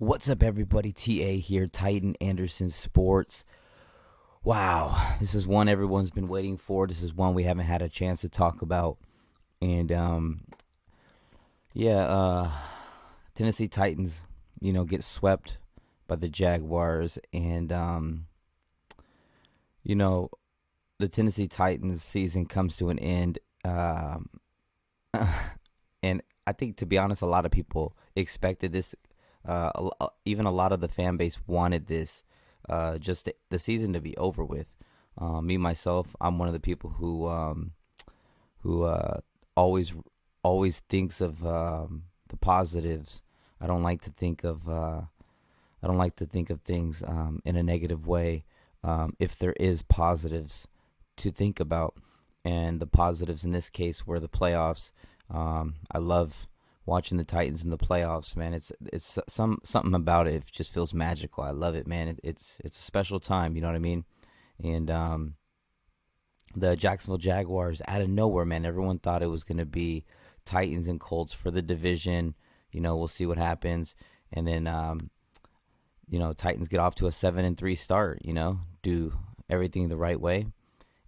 What's up, everybody? TA here, Titan Anderson Sports. Wow, this is one everyone's been waiting for. This is one we haven't had a chance to talk about. And, yeah, Tennessee Titans, get swept by the Jaguars. And, the Tennessee Titans season comes to an end. And I think, to be honest, a lot of people expected this. Even a lot of the fan base wanted this, just the season to be over with. Me myself, I'm one of the people who always thinks of the positives. I don't like to think of things in a negative way. If there is positives to think about, and the positives in this case were the playoffs. I love watching the Titans in the playoffs, man. It's something about it. It just feels magical. I love it, man. It's a special time. You know what I mean? And the Jacksonville Jaguars, out of nowhere, man. Everyone thought it was going to be Titans and Colts for the division. We'll see what happens. And then Titans get off to a 7-3 start. Do everything the right way,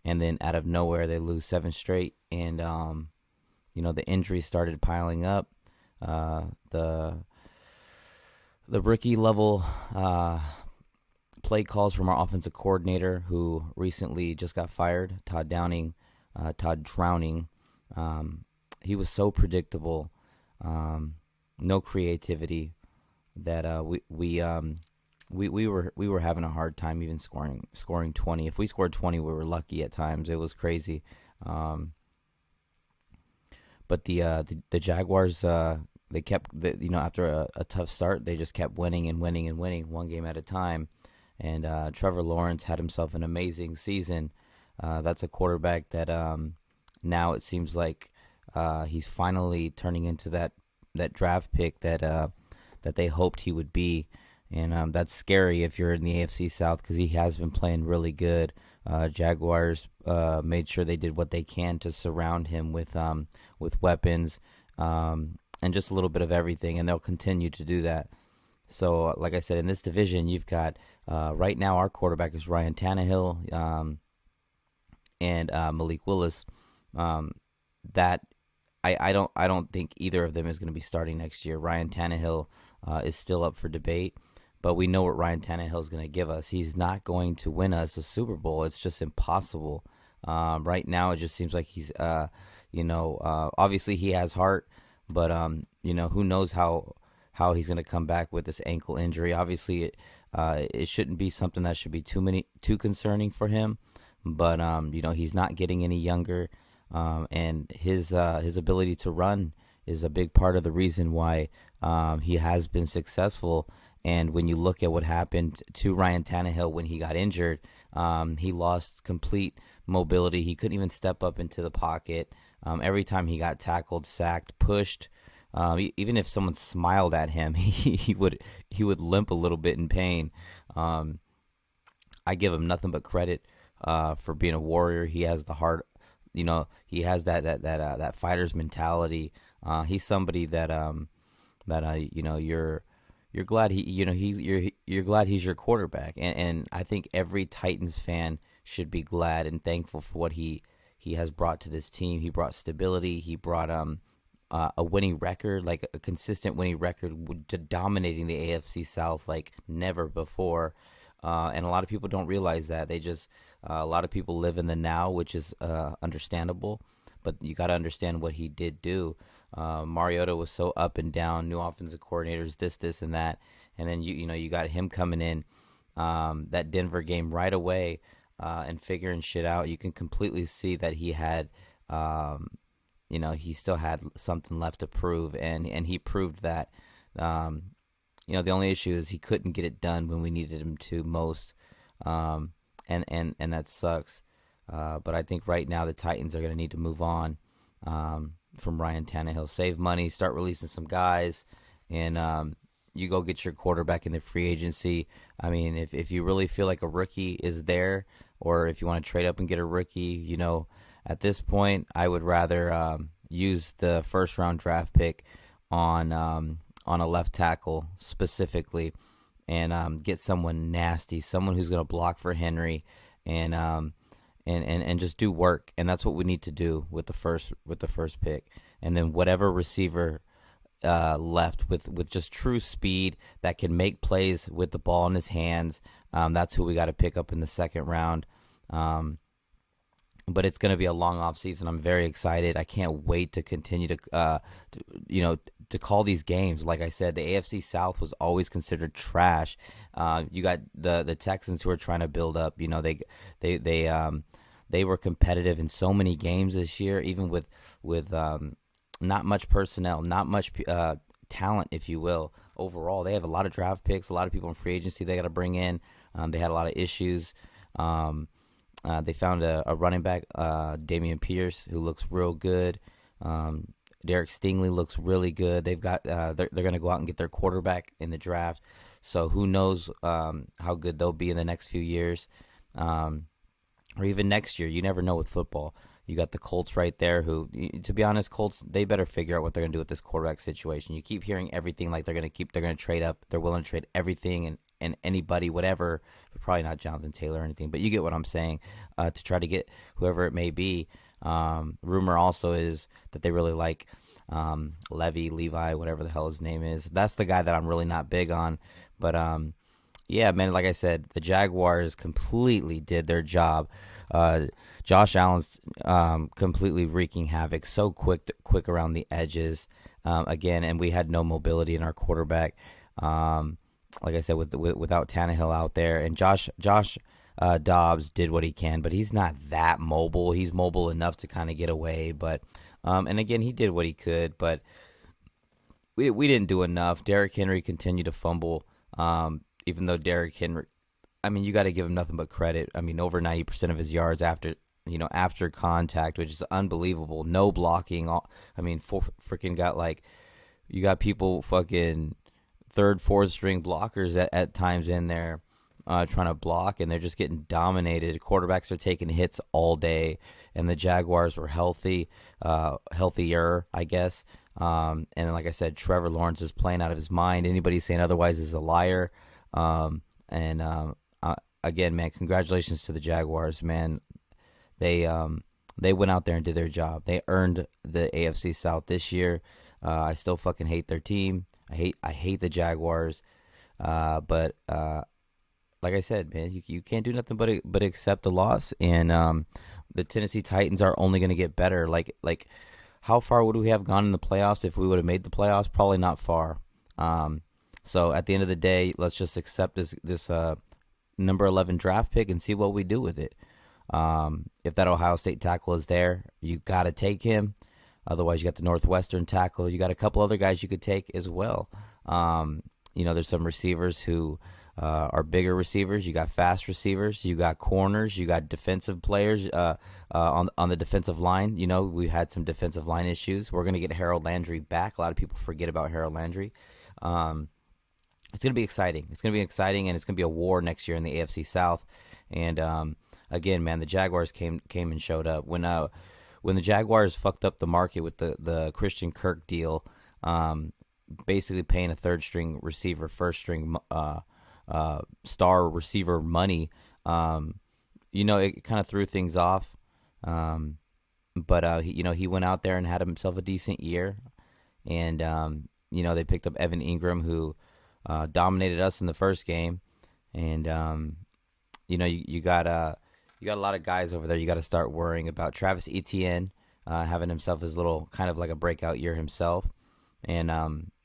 and then out of nowhere they lose 7 straight. And the injuries started piling up. The rookie level play calls from our offensive coordinator, who recently just got fired, Todd Drowning. He was so predictable, no creativity, that we were having a hard time even scoring 20. If we scored 20, we were lucky at times. It was crazy. But the Jaguars, they kept, after a tough start, they just kept winning and winning and winning, one game at a time. And Trevor Lawrence had himself an amazing season. That's a quarterback that now it seems like he's finally turning into that draft pick that they hoped he would be. And that's scary if you're in the AFC South, because he has been playing really good. Jaguars made sure they did what they can to surround him with weapons and just a little bit of everything, and they'll continue to do that. So, like I said, in this division, you've got right now our quarterback is Ryan Tannehill and Malik Willis. That I don't think either of them is going to be starting next year. Ryan Tannehill is still up for debate. But we know what Ryan Tannehill is going to give us. He's not going to win us a Super Bowl. It's just impossible. Right now, it just seems like he's, obviously he has heart, but, who knows how he's going to come back with this ankle injury. Obviously, it shouldn't be something that should be too concerning for him. But, he's not getting any younger, and his ability to run is a big part of the reason why he has been successful. And when you look at what happened to Ryan Tannehill when he got injured, he lost complete mobility. He couldn't even step up into the pocket. Every time he got tackled, sacked, pushed, even if someone smiled at him, he would limp a little bit in pain. I give him nothing but credit for being a warrior. He has the heart. He has that fighter's mentality. He's somebody that you're glad you're glad he's your quarterback, and I think every Titans fan should be glad and thankful for what he has brought to this team. He brought stability. He brought a winning record, like a consistent winning record, to dominating the AFC South like never before. And a lot of people don't realize that. They just a lot of people live in the now, which is understandable. But you got to understand what he did do. Mariota was so up and down, new offensive coordinators, this and that, and then you got him coming in that Denver game right away and figuring shit out. You can completely see that he had, he still had something left to prove, and he proved that. The only issue is he couldn't get it done when we needed him to most, and that sucks. But I think right now the Titans are going to need to move on from Ryan Tannehill. Save money, start releasing some guys, and you go get your quarterback in the free agency. I mean, if you really feel like a rookie is there, or if you want to trade up and get a rookie, at this point, I would rather use the first-round draft pick on on a left tackle specifically, and get someone nasty, someone who's going to block for Henry, and and just do work. And that's what we need to do with the first pick. And then whatever receiver left with just true speed that can make plays with the ball in his hands, that's who we got to pick up in the second round. But it's going to be a long off season. I'm very excited. I can't wait to continue to call these games. Like I said, the AFC South was always considered trash. You got the Texans who are trying to build up. You know, they were competitive in so many games this year, even with not much personnel, not much talent, if you will. Overall, they have a lot of draft picks, a lot of people in free agency they got to bring in. They had a lot of issues. They found a running back, Damian Pierce, who looks real good. Derek Stingley looks really good. They've got they're going to go out and get their quarterback in the draft. So who knows how good they'll be in the next few years, or even next year. You never know with football. You got the Colts right there who, to be honest, Colts, they better figure out what they're going to do with this quarterback situation. You keep hearing everything like they're going to trade up. They're willing to trade everything and anybody, whatever, but probably not Jonathan Taylor or anything. But you get what I'm saying, to try to get whoever it may be. Rumor also is that they really like Levi, whatever the hell his name is. That's the guy that I'm really not big on. But, yeah, man, like I said, the Jaguars completely did their job. Josh Allen's completely wreaking havoc, so quick around the edges. Again, and we had no mobility in our quarterback. Like I said, without Tannehill out there, and Josh Dobbs did what he can, but he's not that mobile. He's mobile enough to kind of get away, but and again, he did what he could, but we didn't do enough. Derrick Henry continued to fumble, even though Derrick Henry, I mean, you got to give him nothing but credit. I mean, over 90% of his yards after contact, which is unbelievable. No blocking. I mean, freaking got you got people fucking third, fourth string blockers at times in there trying to block, and they're just getting dominated. Quarterbacks are taking hits all day, and the Jaguars were healthier, I guess. And like I said, Trevor Lawrence is playing out of his mind. Anybody saying otherwise is a liar. Again, man, congratulations to the Jaguars, man. They went out there and did their job. They earned the AFC South this year. I still fucking hate their team. I hate the Jaguars. But like I said, man, you can't do nothing but accept the loss. And the Tennessee Titans are only going to get better. Like how far would we have gone in the playoffs if we would have made the playoffs? Probably not far. So at the end of the day, let's just accept this number 11 draft pick and see what we do with it. If that Ohio State tackle is there, you got to take him. Otherwise, you got the Northwestern tackle. You got a couple other guys you could take as well. There's some receivers who are bigger receivers. You got fast receivers. You got corners. You got defensive players on the defensive line. You know, we had some defensive line issues. We're going to get Harold Landry back. A lot of people forget about Harold Landry. It's going to be exciting. It's going to be exciting, and it's going to be a war next year in the AFC South. And again, man, the Jaguars came and showed up. When the Jaguars fucked up the market with the Christian Kirk deal, basically paying a third-string receiver, first-string star receiver money, it kind of threw things off. But he went out there and had himself a decent year. And, they picked up Evan Ingram, who dominated us in the first game. And, you got a lot of guys over there you got to start worrying about. Travis Etienne having himself his little kind of like a breakout year himself. And,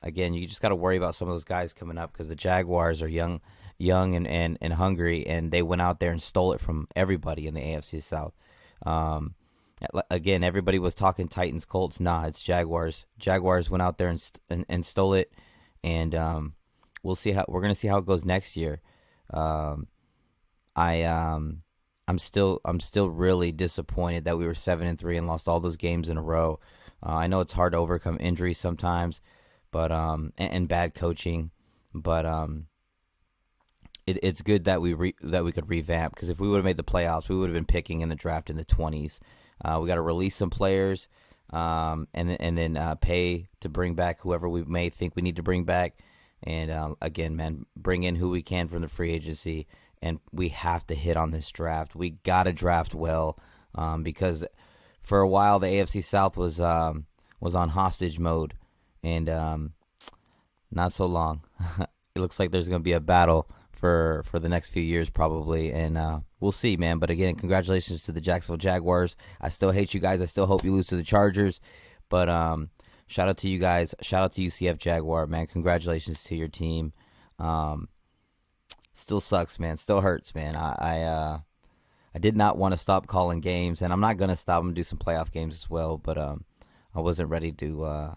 again, you just got to worry about some of those guys coming up because the Jaguars are young and hungry, and they went out there and stole it from everybody in the AFC South. Again, everybody was talking Titans, Colts. Nah, it's Jaguars. Jaguars went out there and stole it, and we're gonna see how it goes next year. I'm still really disappointed that we were 7-3 and lost all those games in a row. I know it's hard to overcome injuries sometimes, but and bad coaching, but it's good that we could revamp, because if we would have made the playoffs, we would have been picking in the draft in the 20s. We got to release some players. and then pay to bring back whoever we may think we need to bring back. And again, man, bring in who we can from the free agency. And we have to hit on this draft. We got to draft well, because for a while the AFC South was on hostage mode, and not so long. It looks like there's going to be a battle for the next few years probably, and we'll see, man. But again, congratulations to the Jacksonville Jaguars. I still hate you guys. I still hope you lose to the Chargers, but shout out to you guys. Shout out to UCF Jaguar, man. Congratulations to your team. Still sucks, man. Still hurts, man. I did not want to stop calling games, and I'm not gonna stop. I'm gonna do some playoff games as well, but I wasn't ready to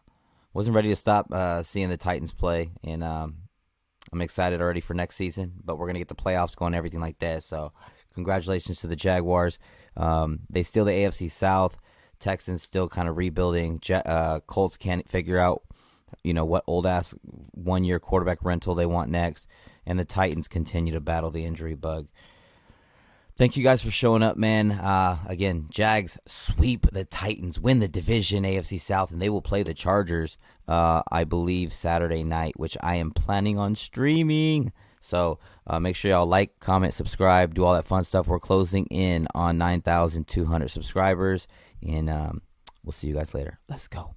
stop seeing the Titans play, and I'm excited already for next season. But we're gonna get the playoffs going, everything like that. So congratulations to the Jaguars. They steal the AFC South. Texans still kind of rebuilding. Colts can't figure out, what old ass 1-year quarterback rental they want next. And the Titans continue to battle the injury bug. Thank you guys for showing up, man. Again, Jags sweep the Titans, win the division, AFC South, and they will play the Chargers, I believe, Saturday night, which I am planning on streaming. So make sure y'all like, comment, subscribe, do all that fun stuff. We're closing in on 9,200 subscribers, and we'll see you guys later. Let's go.